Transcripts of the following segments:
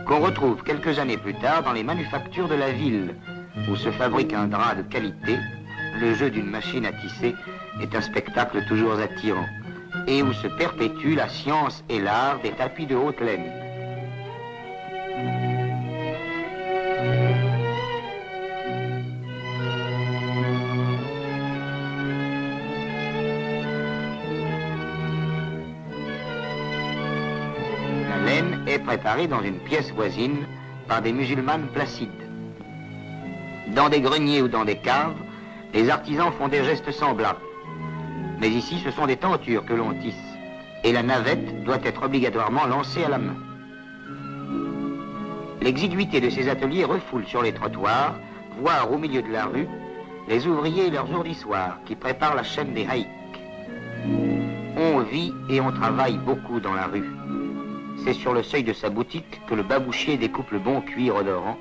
qu'on retrouve quelques années plus tard dans les manufactures de la ville, où se fabrique un drap de qualité. Le jeu d'une machine à tisser est un spectacle toujours attirant, et où se perpétue la science et l'art des tapis de haute laine. La laine est préparée dans une pièce voisine par des musulmanes placides. Dans des greniers ou dans des caves, les artisans font des gestes semblables. Mais ici, ce sont des tentures que l'on tisse, et la navette doit être obligatoirement lancée à la main. L'exiguïté de ces ateliers refoule sur les trottoirs, voire au milieu de la rue, les ouvriers et leurs ourdissoirs qui préparent la chaîne des haïks. On vit et on travaille beaucoup dans la rue. C'est sur le seuil de sa boutique que le babouchier découpe le bon cuir odorant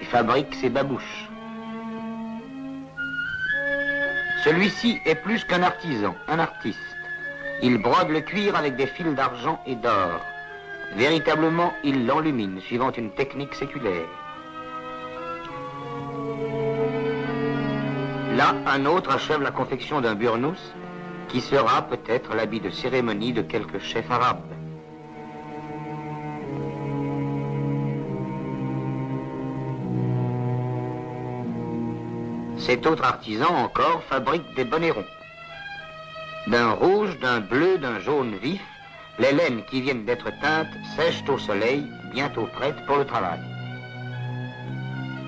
et fabrique ses babouches. Celui-ci est plus qu'un artisan, un artiste. Il brode le cuir avec des fils d'argent et d'or. Véritablement, il l'enlumine, suivant une technique séculaire. Là, un autre achève la confection d'un burnous, qui sera peut-être l'habit de cérémonie de quelque chef arabe. Cet autre artisan encore fabrique des bonnets ronds. D'un rouge, d'un bleu, d'un jaune vif, les laines qui viennent d'être teintes sèchent au soleil, bientôt prêtes pour le travail.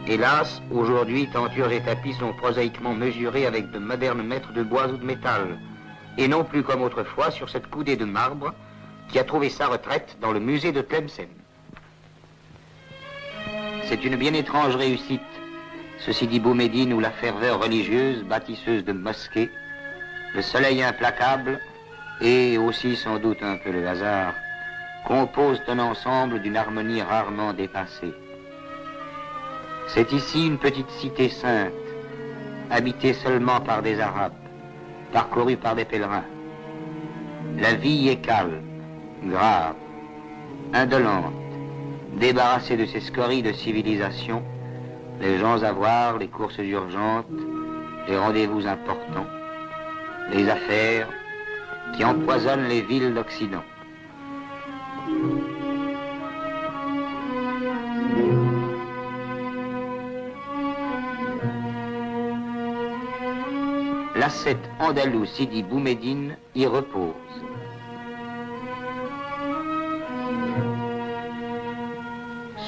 Hélas, aujourd'hui, tentures et tapis sont prosaïquement mesurés avec de modernes mètres de bois ou de métal, et non plus comme autrefois sur cette coudée de marbre qui a trouvé sa retraite dans le musée de Tlemcen. C'est une bien étrange réussite, ce Sidi Bou Medine où la ferveur religieuse, bâtisseuse de mosquées, le soleil implacable et aussi sans doute un peu le hasard, composent un ensemble d'une harmonie rarement dépassée. C'est ici une petite cité sainte, habitée seulement par des Arabes, parcourue par des pèlerins. La vie y est calme, grave, indolente, débarrassée de ces scories de civilisation, les gens à voir, les courses urgentes, les rendez-vous importants, les affaires qui empoisonnent les villes d'Occident. L'ascète andalou Sidi Bou Medine y repose.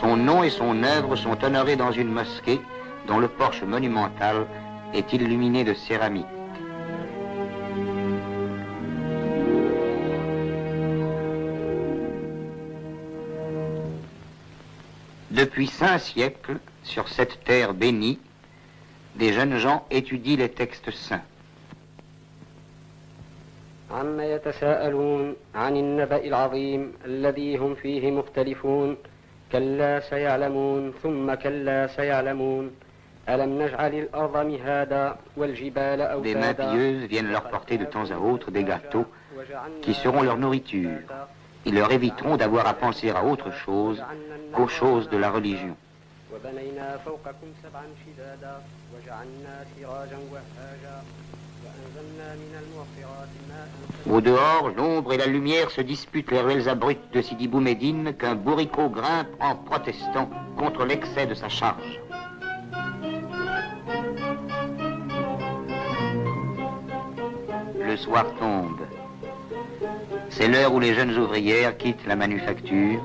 Son nom et son œuvre sont honorés dans une mosquée dont le porche monumental est illuminé de céramique. Depuis 5 siècles, sur cette terre bénie, des jeunes gens étudient les textes saints. عما يتساءلون عن النبأ العظيم الذي هم فيه مختلفون كلا سيعلمون ثم كلا سيعلمون ألم نجعل الأرض مهادا والجبال أوتادا. Des mains pieuses viennent leur porter de temps à autre des gâteaux qui seront leur nourriture. Ils leur éviteront d'avoir à penser à autre chose qu'aux choses de la religion. وبنينا فوقكم سبعا شدادا وجعلنا سراجا وهاجا وأنزلنا من المعصرات ماء. Au dehors, l'ombre et la lumière se disputent les ruelles abruptes de Sidi Bou Medine qu'un bourricot grimpe en protestant contre l'excès de sa charge. Le soir tombe. C'est l'heure où les jeunes ouvrières quittent la manufacture